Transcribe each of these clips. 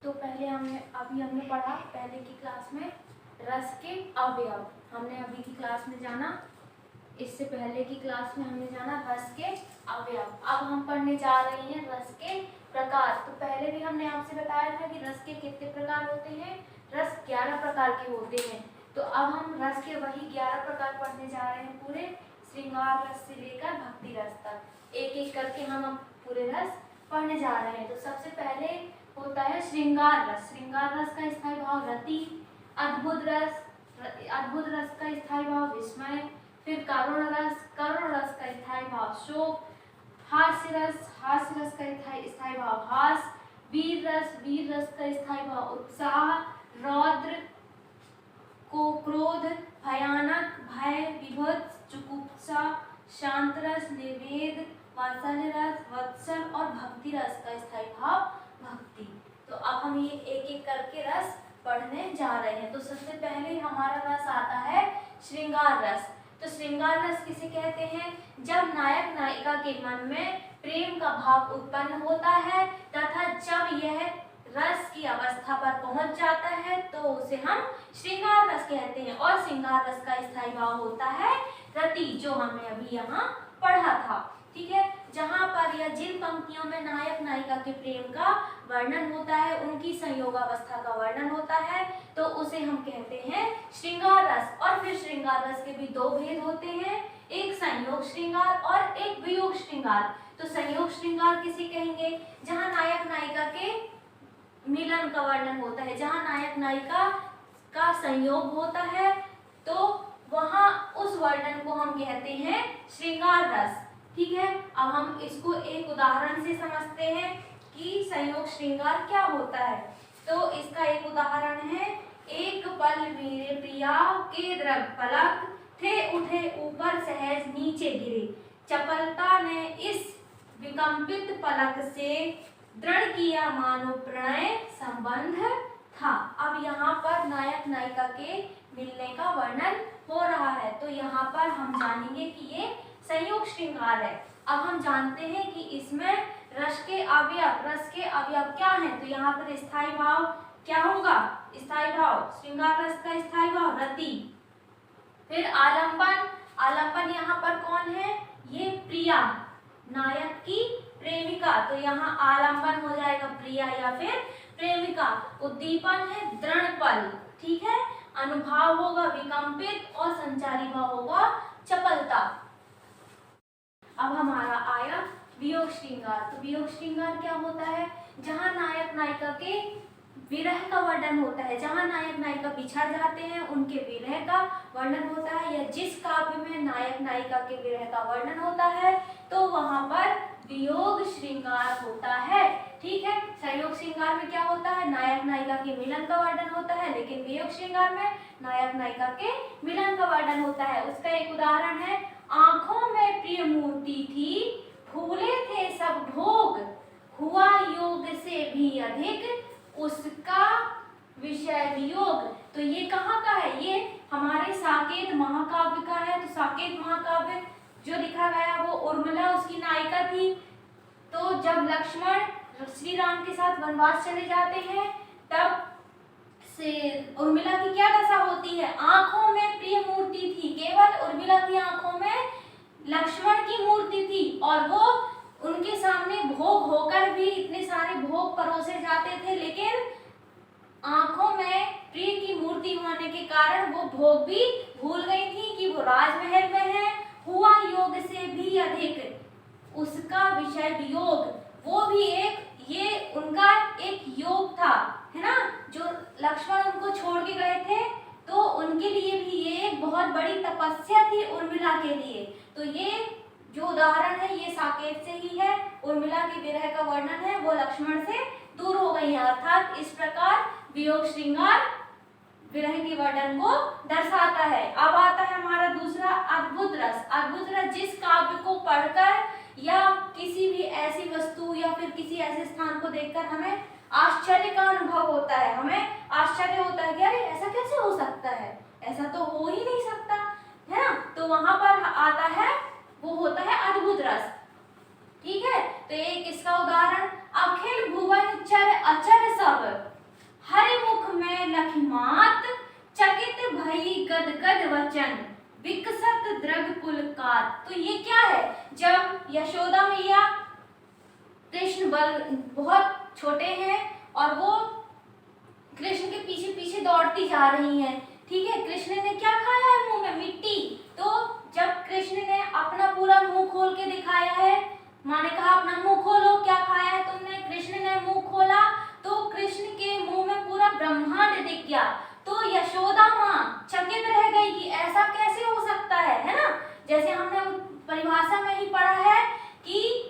तो अभी हमने पढ़ा पहले की क्लास में रस के अवयव। हमने अभी की क्लास में जाना, इससे पहले की क्लास में हमने जाना रस के अवयव। अब हम पढ़ने जा रहे हैं रस के प्रकार। तो पहले भी हमने आपसे बताया था कि रस के कितने प्रकार होते हैं। रस 11 प्रकार के होते हैं। तो अब हम रस के वही 11 प्रकार पढ़ने जा रहे हैं, पूरे श्रृंगार रस से लेकर भक्ति रस तक। एक एक करके हम अब पूरे रस पढ़ने जा रहे हैं। तो सबसे पहले होता है श्रृंगार रस। श्रृंगार रस का स्थायी भाव रति। अद्भुत रस का स्थायी भाव विस्मय। फिर करुण रस का स्थायी भाव शोक। हास्य रस का स्थायी भाव हास। वीर रस का स्थायी भाव उत्साह। रौद्र को क्रोध, भयानक भय, विभत्स जुगुप्सा, शांत रस निर्वेद, वात्सल्य रस वत्सल और भक्ति रस का स्थायी भाव भक्ति। तो अब हम ये एक एक करके रस पढ़ने जा रहे हैं। तो सबसे पहले हमारा रस आता है श्रृंगार रस। तो श्रृंगार रस किसे कहते हैं? जब नायक नायिका के मन में प्रेम का भाव उत्पन्न होता है तथा जब यह रस की अवस्था पर पहुंच जाता है तो उसे हम श्रृंगार रस कहते हैं। और श्रृंगार रस का स्थायी भाव होता है रति, जो हमने अभी यहाँ पढ़ा था। ठीक है, जहाँ पर या जिन पंक्तियों में नायक नायिका के प्रेम का वर्णन होता है, उनकी संयोगावस्था का वर्णन होता है, तो उसे हम कहते हैं श्रृंगार रस। और फिर श्रृंगार रस के भी दो भेद होते हैं, एक संयोग श्रृंगार और एक वियोग श्रृंगार। तो संयोग श्रृंगार किसे कहेंगे? जहाँ नायक नायिका के मिलन का वर्णन होता है, जहाँ नायक नायिका का संयोग होता है, तो वहाँ उस वर्णन को हम कहते हैं श्रृंगार रस। ठीक है, अब हम इसको एक उदाहरण से समझते हैं कि संयोग श्रृंगार क्या होता है। तो इसका एक उदाहरण है, एक पल मेरे प्रिया के द्रग पलक थे उठे ऊपर सहज नीचे गिरे, चपलता ने इस विकंपित पलक से दृढ़ किया मानो प्रणय संबंध था। अब यहाँ पर नायक नायिका के मिलने का वर्णन हो रहा है, तो यहाँ पर हम जानेंगे कि ये संयोग श्रृंगार है। अब हम जानते हैं कि इसमें रस के अवयव क्या हैं। तो यहाँ पर स्थायी भाव क्या होगा? स्थायी भाव श्रृंगार रस का स्थायी भाव रति। फिर आलंबन यहाँ पर कौन है? ये प्रिया, नायक की प्रेमिका, तो यहाँ आलंबन हो जाएगा प्रिया या फिर प्रेमिका। उद्दीपन है दृढ़ पल। ठीक है, अनुभाव होगा विकंपित और संचारी भाव होगा चपलता। अब हमारा आया वियोग श्रृंगार। तो वियोग श्रृंगार क्या होता है? जहाँ नायक नायिका के विरह का वर्णन होता है, जहाँ नायक नायिका बिछड़ जाते हैं उनके विरह का वर्णन होता है, या जिस काव्य में नायक नायिका के विरह का वर्णन होता है तो वहाँ पर वियोग श्रृंगार होता है। ठीक है, संयोग श्रृंगार में क्या होता है? नायक नायिका के मिलन का वर्णन होता है, लेकिन वियोग श्रृंगार में नायक नायिका के मिलन का वर्णन होता है। उसका एक उदाहरण है, आंखों में प्रिय मूर्ति थी, फूले थे सब भोग, हुआ योग से भी अधिक उसका विषय वियोग। तो ये कहाँ का है? ये हमारे साकेत महाकाव्य का है। तो साकेत महाकाव्य जो लिखा गया वो उर्मिला उसकी नायिका थी। तो जब लक्ष्मण श्री राम के साथ वनवास चले जाते हैं तब से उर्मिला की क्या दशा होती है? आंखों में प्रिय मूर्ति थी, केवल उर्मिला की आंखों में लक्ष्मण की मूर्ति थी और वो उनके सामने भोग होकर भी इतने सारे भोग परोसे जाते थे, लेकिन आंखों में प्रिय की मूर्ति होने के कारण वो भोग भी भूल गई थी कि वो राजमहल में है। हुआ योग से भी अधिक उसका विषय वियोग, वो भी ये उनका एक योग था, है ना। जो लक्ष्मण उनको छोड़ के गए थे तो उनके लिए भी ये एक बहुत बड़ी तपस्या थी उर्मिला के लिए। तो ये जो उदाहरण है ये साकेत से ही है। उर्मिला के विरह का वर्णन है, वो लक्ष्मण से दूर हो गई है। अर्थात इस प्रकार वियोग श्रृंगार विरह के वर्णन को दर्शाता है। अब आता है हमारा दूसरा अद्भुत रस। अद्भुत रस जिस काव्य को पढ़कर या किसी भी ऐसी वस्तु या फिर किसी ऐसे स्थान को देखकर हमें आश्चर्य का अनुभव होता है, हमें आश्चर्य होता है कि अरे ऐसा कैसे हो सकता है, ऐसा तो हो ही नहीं सकता, है ना। तो वहां पर आता है, वो होता है अद्भुत रस। ठीक है, तो एक इसका उदाहरण, अखिल भुवन चर अचर सब तो ये क्या है, जब यशोदा मैया कृष्ण बहुत छोटे हैं और वो कृष्ण के पीछे पीछे दौड़ती जा रही हैं, ठीक है। कृष्ण ने क्या खाया है मुंह में, मिट्टी। तो जब कृष्ण ने अपना पूरा मुंह खोल के दिखाया है, माँ ने कहा अपना मुंह खोलो, क्या खाया है तुमने। कृष्ण ने मुंह खोला तो कृष्ण के मुंह में पूरा ब्रह्मांड दिख गया। तो यशोदा माँ चकित रह गई कि ऐसा कैसे हो सकता है ना। जैसे हमने परिभाषा में ही पढ़ा है कि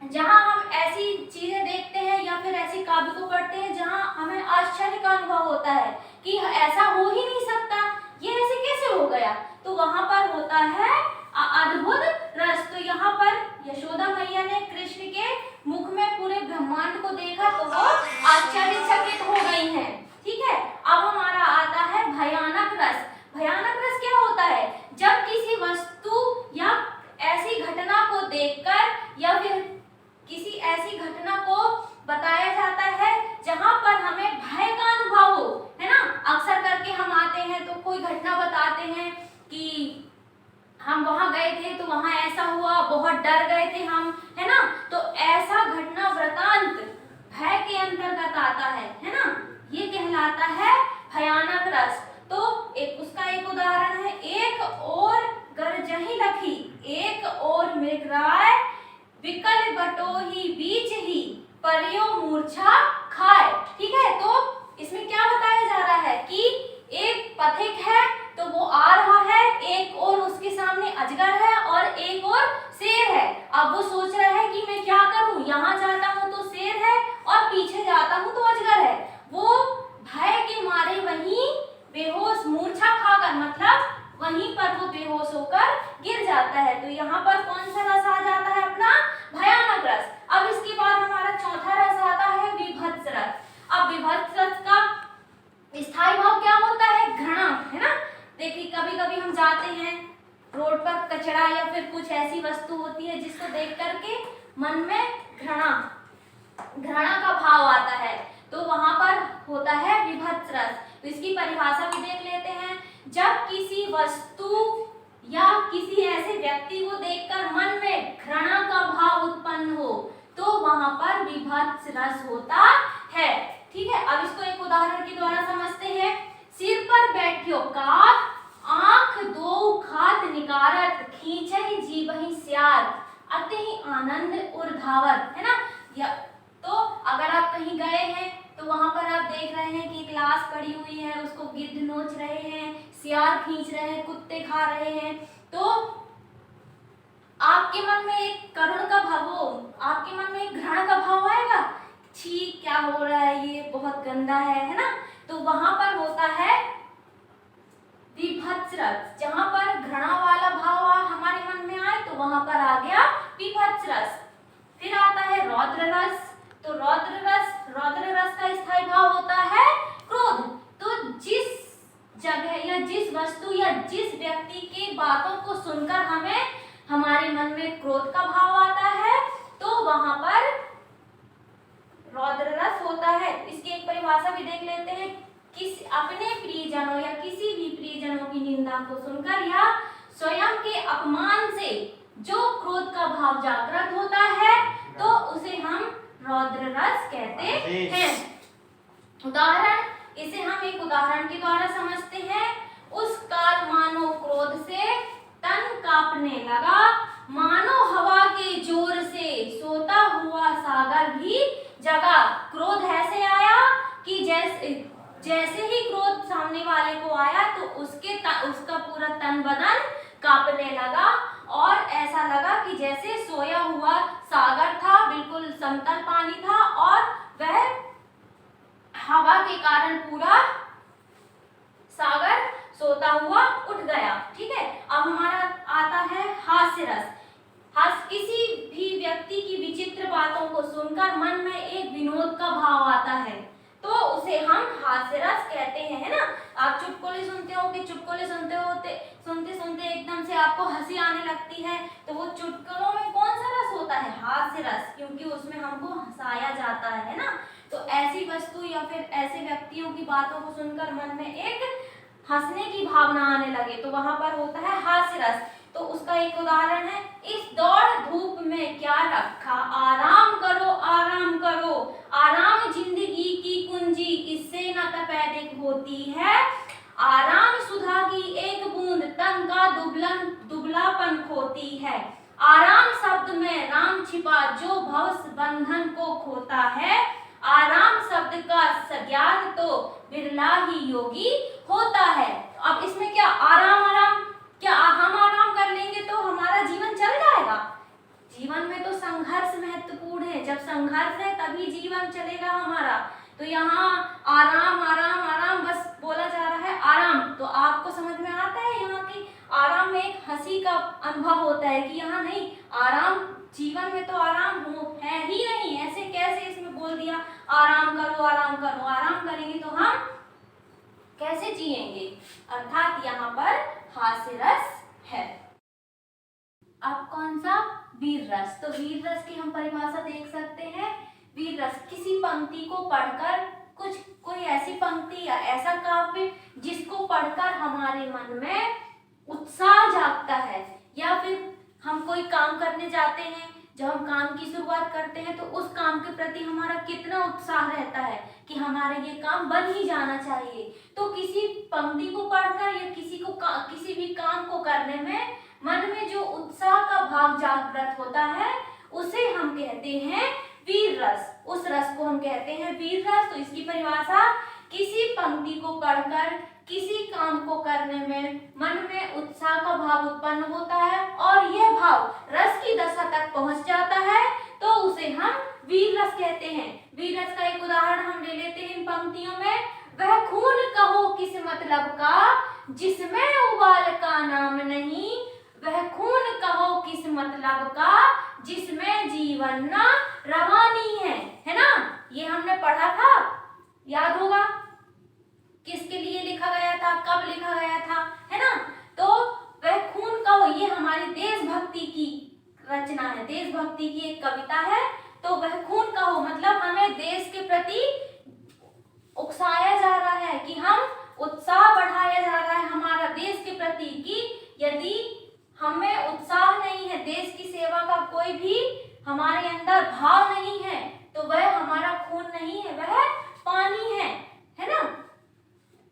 जहाँ हम ऐसी चीजें देखते हैं या फिर ऐसी काव्य को पढ़ते हैं जहाँ हमें आश्चर्य का अनुभव होता है कि ऐसा हो ही नहीं सकता, ये ऐसे कैसे हो गया, तो वहां पर होता है अद्भुत रस। तो यहाँ पर यशोदा मैया ने कृष्ण के मुख में पूरे ब्रह्मांड को देखा तो वो आश्चर्यचकित हो गई हैं, ठीक है। अब हमारा आता है भयानक रस। भयानक रस क्या होता है, जब किसी वस्तु या ऐसी घटना को देखकर या फिर किसी ऐसी घटना को बताया जाता है जहां पर हमें भय का अनुभव हो, है ना। अक्सर करके हम आते हैं तो कोई घटना बताते हैं कि हम वहां गए थे तो वहां ऐसा हुआ, बहुत डर गए थे हम, है ना। तो ऐसा घटना वृतांत भय के अंतर्गत आता है ना। ये कहलाता है भयानक रस। तो उसका एक उदाहरण है, एक और गरजही लखी, एक और मृगराय, विकल बटोही बीच ही, परियो मूर्छा खाए, ठीक है। तो इसमें क्या बताया जा रहा है कि एक पथिक है तो वो आ रहा है, एक और उसके सामने अजगर है और एक और शेर है। अब वो सोच रहा है कि मैं क्या करूं, यहाँ जाता हूं तो शेर है और पीछे जाता हूं तो अजगर है। वो भय के मारे वहीं बेहोश मूर्छा खाकर, मतलब वहीं पर वो बेहोश होकर गिर जाता है। तो यहाँ पर कौन सा रस आ जाता है, अपना भयानक रस। अब इसके बाद हमारा चौथा रस आता है विभत्स रस। अब विभत्स रस का स्थायी भाव क्या होता है, घृणा, है ना। देखिए कभी कभी हम जाते हैं रोड पर, कचरा या फिर कुछ ऐसी वस्तु होती है जिसको देख करके मन में घृणा का भाव आता है, तो वहां पर होता है विभत्स रस। तो इसकी परिभाषा भी देख लेते हैं, जब किसी वस्तु या किसी ऐसे व्यक्ति को देखकर मन में घृणा का भाव उत्पन्न हो तो वहां पर विभत्स रस होता है, ठीक है। अब इसको एक उदाहरण के द्वारा समझते हैं। सिर पर बैठियो काक, आंख दो खात निकारत, खींचहि जीवहि स्यार, अति आनंद उर्धावत, है ना। तो अगर आप कहीं गए हैं तो वहां पर आप देख रहे हैं कि ग्लास पड़ी हुई है, उसको गिद्ध नोच रहे हैं, सियार खींच रहे हैं, कुत्ते खा रहे हैं, तो आपके मन में एक करुण का भाव हो, आपके मन में एक घृणा का भाव आएगा, छी क्या हो रहा है, ये बहुत गंदा है ना। तो वहां पर होता है विभत्स रस। जहां पर घृणा वाला भाव हमारे मन में आए तो वहां पर आ गया विभत्स रस। फिर आता है रौद्र रस। तो रौद्र रस का स्थायी भाव होता है क्रोध। तो जिस जगह या जिस वस्तु या जिस व्यक्ति की बातों को सुनकर हमें हमारे मन में क्रोध का भाव आता है तो वहां पर रौद्र रस होता है। इसकी एक परिभाषा भी देख लेते हैं, अपने प्रियजनों या किसी भी प्रियजनों की निंदा को सुनकर या स्वयं के अपमान से जो क्रोध का भाव जागृत होता है तो उसे हम रौद्र रस कहते हैं। उदाहरण, इसे हम एक उदाहरण के द्वारा समझते हैं। उस काल मानो क्रोध से तन कांपने लगा, मानो हवा के जोर से सोता हुआ सागर भी जगा। क्रोध ऐसे आया कि जैसे ही क्रोध सामने वाले को आया तो उसका पूरा तन बदन कांपने लगा और ऐसा लगा कि जैसे सोया हुआ सागर था, बिल्कुल समतल पानी था और वह हवा के कारण पूरा सागर सोता हुआ उठ गया, ठीक है। अब हमारा आता है हास्य रस। किसी भी व्यक्ति की विचित्र बातों को सुनकर मन में एक विनोद का भाव आता है तो उसे हम हास्य रस कहते हैं, है ना। आप चुटकुले सुनते हो कि चुटकुले सुनते सुनते एकदम से आपको हंसी आने लगती है तो वो चुटकुलों में कौन सा रस होता है, हास्य रस, क्योंकि उसमें हमको हंसाया जाता है ना। तो ऐसी वस्तु या फिर ऐसे व्यक्तियों की बातों को सुनकर मन में एक हंसने की भावना आने लगे तो वहां पर होता है हास्य रस। तो उसका एक उदाहरण है, इस दौड़ धूप में क्या रखा, आराम करो आराम करो, आराम जिंदगी की कुंजी, इससे न तपेदिक होती है, आराम सुधा की एक बूंद, तन का दुबलापन खोती है, आराम शब्द में राम छिपा, जो भव बंधन को खोता है, आराम शब्द का ज्ञान तो बिरला ही योगी होता है। अब इसमें क्या आराम आराम, क्या हम आराम कर लेंगे तो हमारा जीवन चल जाएगा? जीवन में तो संघर्ष महत्वपूर्ण है, जब संघर्ष है तभी जीवन चलेगा हमारा। तो यहाँ आराम आराम आराम बस बोला जा रहा है, आराम। तो आपको समझ में आता है यहाँ की आराम में एक हंसी का अनुभव होता है कि यहाँ नहीं, आराम जीवन में तो आराम है ही नहीं, ऐसे कैसे इसमें बोल दिया आराम करो आराम करो, आराम करेंगे तो हम कैसे जिएंगे, अर्थात यहाँ पर हास्य रस है। अब कौन सा, वीर रस। तो वीर रस की हम परिभाषा देख सकते हैं, वीर रस किसी पंक्ति को पढ़कर, कोई ऐसी पंक्ति या ऐसा काव्य जिसको पढ़कर हमारे मन में उत्साह जागता है, या फिर हम कोई काम करने जाते हैं, जब हम काम की शुरुआत करते हैं तो उस काम के प्रति हमारा कितना उत्साह रहता है कि हमारा ये काम बन ही जाना चाहिए। तो किसी पंक्ति को पढ़कर या किसी भी काम को करने में मन में जो उत्साह का भाव जागृत होता है उसे हम कहते हैं वीर रस। उस रस को हम कहते हैं वीर रस। तो इसकी परिभाषा, किसी पंक्ति को पढ़कर किसी काम को करने में मन में उत्साह का भाव उत्पन्न होता है और यह भाव रस की दशा तक पहुंच जाता है तो उसे हम वीर रस कहते हैं। वीर रस का एक उदाहरण हम ले लेते हैं इन पंक्तियों में, वह खून कहो किस मतलब का, जिसमें उबाल का नाम नहीं, वह खून कहो किस मतलब का, जिसमें जीवन न रवानी है ना। ये हमने पढ़ा था, याद होगा किसके लिए लिखा गया था, कब लिखा गया था, है ना। तो वह खून कहो, ये हमारी देशभक्ति की रचना है, देशभक्ति की एक कविता है। तो वह खून कहो मतलब हमें देश के प्रति उकसाया जा रहा है कि हम उत्साह बढ़ाया जा रहा है हमारा देश के प्रति, कि यदि हमें उत्साह नहीं है, देश की सेवा का कोई भी हमारे अंदर भाव नहीं है तो वह हमारा खून नहीं है, वह पानी है ना।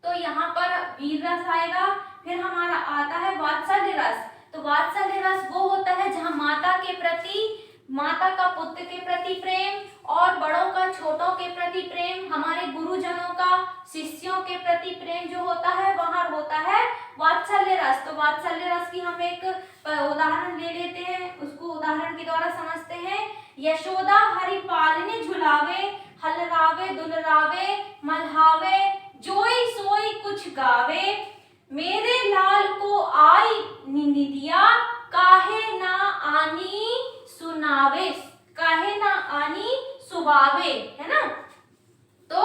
तो यहाँ पर वीर रस आएगा। फिर हमारा आता है वात्सल्य रस। तो वात्सल्य रस वो होता है जहाँ माता के प्रति, माता का पुत्र के प्रति प्रेम और बड़ों का छोटों के प्रति प्रेम, हमारे गुरुजनों का शिष्यों के प्रति प्रेम जो होता है वहाँ होता है वात्सल्य रस। तो वात्सल्य रस की हम एक उदाहरण ले लेते हैं, उसको उदाहरण के द्वारा समझते हैं। यशोदा हरि पालने झुलावे, हलरावे दुलरावे मल्हावे, जोई सोई कुछ गावे, मेरे लाल को आई निंदिया, काहे ना आनी सुनावे, काहे ना आनी सुबावे, है ना। तो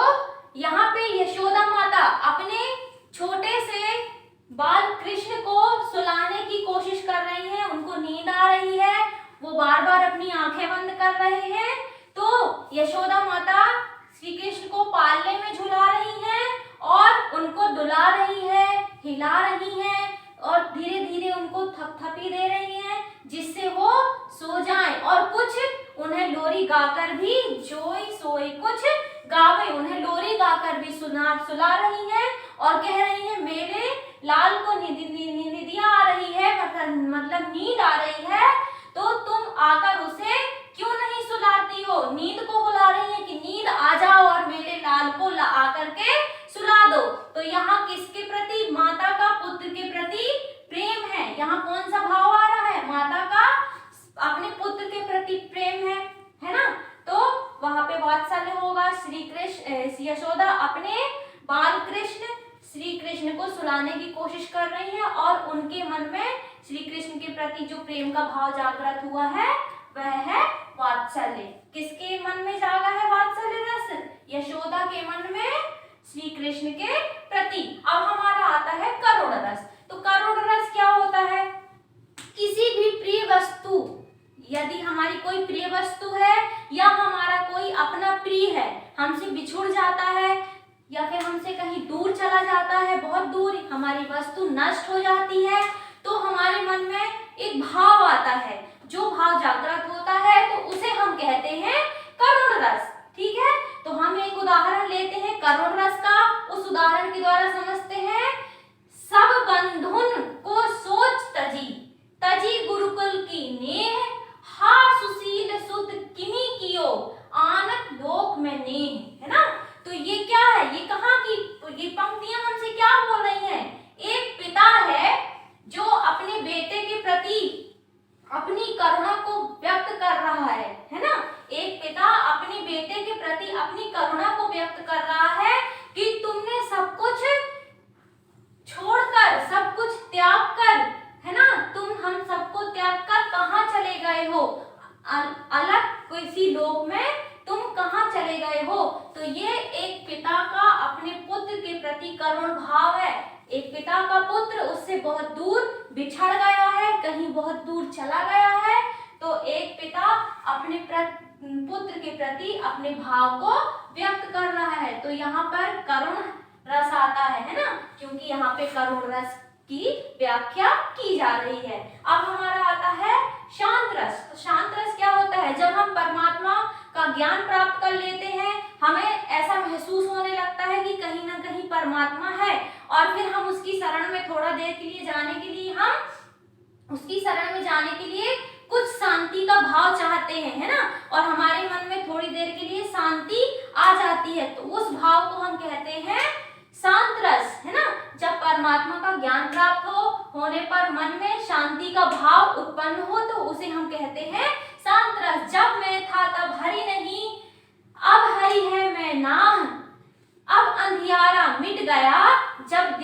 यहाँ पे यशोदा माता अपने छोटे से बाल कृष्ण को सुलाने की कोशिश कर रही हैं, उनको नींद आ रही है, वो बार बार अपनी आंखें बंद कर रहे हैं। तो यशोदा माता श्री कृष्ण को पालने में झुला रही हैं और उनको दुला रही है, हिला रही है और धीरे धीरे उनको थपथपी दे रही हैं जिससे वो सो जाएं, और कुछ उन्हें लोरी गाकर भी, जोई सोई कुछ गावे, उन्हें लोरी गाकर भी सुला रही हैं और कह रही हैं मेरे लाल को निदिया आ रही है, मतलब नींद आ रही है, तो तुम आकर उसे क्यों नहीं सुलाती हो। नींद को बुला रही है कि नींद आ जाओ और मेरे लाल को आकर के सुला दो। तो यहाँ किसके प्रति, माता का पुत्र के प्रति प्रेम है। यहाँ कौन सा भाव आ रहा है, माता का अपने पुत्र के प्रति प्रेम है ना। तो वहां पे वात्सल्य होगा। श्री कृष्ण, यशोदा अपने बाल कृष्ण श्री कृष्ण को सुलाने की कोशिश कर रही है और उनके मन में श्री कृष्ण के प्रति जो प्रेम का भाव जागृत हुआ है वह है वात्सल्य। किसके मन में जागा है वात्सल्य रस, यशोदा के मन में श्री कृष्ण के प्रति। अब हमारा आता है करुण रस। तो करुण रस क्या होता है, किसी भी प्रिय वस्तु, यदि हमारी कोई प्रिय वस्तु है या हमारा कोई अपना प्रिय है हमसे बिछुड़ जाता है या फिर हमसे कहीं दूर चला जाता है, बहुत दूर हमारी वस्तु नष्ट हो जाती है, तो हमारे मन में एक भाव आता है, जो भाव जागृत होता है तो उसे हम कहते हैं करुण रस। ठीक है, तो हम एक उदाहरण लेते हैं करुण रस का। उस उदाहरण के द्वारा समझते हैं। सब बंधुन को सोच तजी, तजी गुरुकुल की नेह, हा सुशील सुत किमी कियो, आनत लोक में नेह। है ना, तो ये क्या है, ये कहाँ की ये पंक्तियां हमसे क्या बोल रही हैं? एक पिता है जो अपने बेटे के प्रति अपनी करुणा को व्यक्त कर रहा है ना। एक पिता अपने बेटे के प्रति अपनी करुणा को व्यक्त कर रहा है कि तुमने सब कुछ छोड़कर, सब कुछ त्याग कर, है ना, तुम हम सबको त्याग कर कहाँ चले गए हो, अलग किसी लोक में तुम कहाँ चले गए हो। तो ये एक पिता का अपने पुत्र के प्रति करुण भाव है। एक पिता का पुत्र उससे बहुत दूर बिछड़ गया है, कहीं बहुत दूर चला गया है, तो एक पिता अपने पुत्र के प्रति अपने भाव को व्यक्त कर रहा है। तो यहाँ पर करुण रस आता है ना, क्योंकि यहाँ पे करुण रस की व्याख्या की जा रही है। अब हमारा आता है शांत रस। तो शांत रस क्या होता है? जब हम परमात्मा का ज्ञान प्राप्त कर लेते हैं, हमें ऐसा महसूस होने लगता है कि कहीं ना कहीं परमात्मा है, और फिर हम उसकी शरण में थोड़ा देर के लिए जाने के लिए, हम उसकी शरण में जाने के लिए कुछ शांति का भाव चाहते हैं, है ना, और हमारे मन में थोड़ी देर के लिए शांति आ जाती है, तो उस भाव को हम कहते हैं शांत रस। है ना, जब परमात्मा का ज्ञान प्राप्त होने पर मन में शांति का भाव उत्पन्न हो तो उसे हम कहते हैं शांत रस। जब मैं था तब हरि नहीं, अब हरि है मैं नाह, अब अंधियारा मिट गया, जब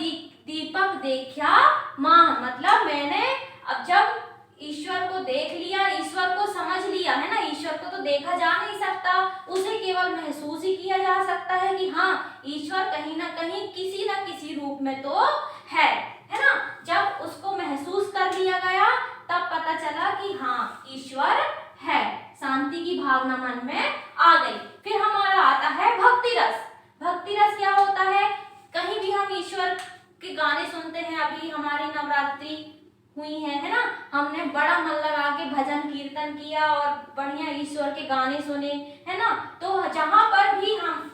दीपक देखा माह। मतलब मैंने अब जब ईश्वर को देख लिया, ईश्वर को समझ लिया, है ना, ईश्वर को तो देखा जा नहीं सकता, उसे केवल महसूस ही किया जा सकता है कि हाँ, ईश्वर कहीं ना कहीं किसी न किसी रूप में तो है ना। जब उसको महसूस कर लिया गया तब पता चला कि हाँ, ईश्वर है, शांति की भावना मन में आ गई। फिर हमारा आता है भक्ति रस। भक्ति रस क्या होता है? कहीं भी हम ईश्वर के गाने सुनते हैं, अभी हमारी नवरात्रि हुई है ना, हमने बड़ा मन लगा के भजन कीर्तन किया और बढ़िया ईश्वर के गाने सुने, है ना, तो जहां पर भी हम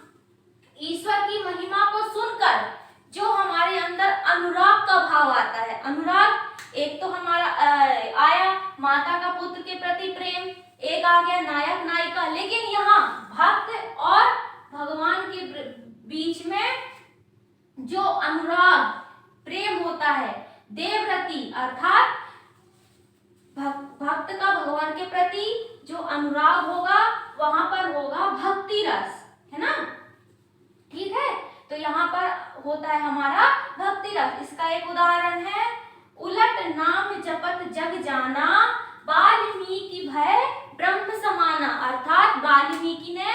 ईश्वर की महिमा को सुनकर जो हमारे अंदर अनुराग का भाव आता है, अनुराग एक तो हमारा आया माता का पुत्र के प्रति प्रेम, एक आ गया नायक नायिका, लेकिन यहाँ भक्त और भगवान के बीच में जो अनुराग प्रेम होता है, देवव्रति अर्थात भक्त का भगवान के प्रति जो अनुराग होगा वहां पर होगा भक्ति रस, है ना। ठीक है, तो यहाँ पर होता है हमारा भक्ति रस। इसका एक उदाहरण है, उलट नाम जपत जग जाना, वाल्मीकि भय ब्रह्म समाना। अर्थात वाल्मीकि ने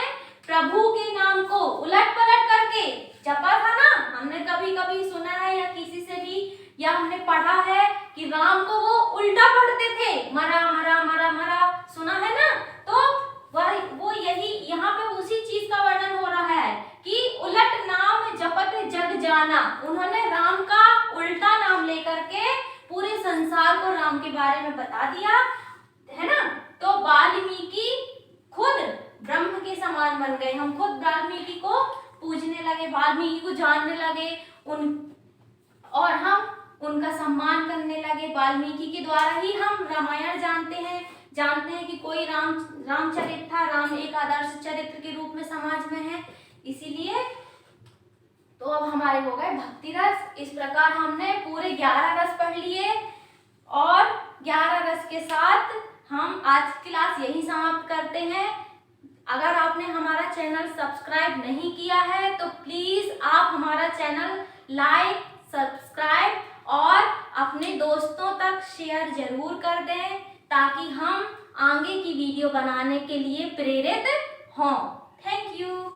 प्रभु के नाम को उलट पलट करके जपा था ना। हमने कभी कभी सुना है या किसी से भी या हमने पढ़ा है कि राम को वो उल्टा पढ़ते थे, मरा मरा मरा मरा, सुना है ना। तो वो यही यहाँ पे उसी चीज का वर्णन हो रहा है कि उलट नाम जपत जग जाना। उन्होंने राम का उल्टा नाम लेकर के पूरे संसार को राम के बारे में बता दिया, है ना। तो वाल्मीकि खुद ब्रह्म के समान बन गए। हम खुद वाल्मीकि को पूजने लगे, वाल्मीकि को जानने लगे, और हम उनका सम्मान करने लगे। वाल्मीकि के द्वारा ही हम रामायण जानते हैं कि कोई रामचरित्र था, राम एक आदर्श चरित्र के रूप में समाज में है, इसीलिए। तो अब हमारे हो गए भक्ति रस। इस प्रकार हमने पूरे 11 रस पढ़ लिए, और 11 रस के साथ हम आज की क्लास यही समाप्त करते हैं। अगर आपने हमारा चैनल सब्सक्राइब नहीं किया है तो प्लीज आप हमारा चैनल लाइक, सब्सक्राइब और अपने दोस्तों तक शेयर जरूर कर दें, ताकि हम आगे की वीडियो बनाने के लिए प्रेरित हों। Thank you.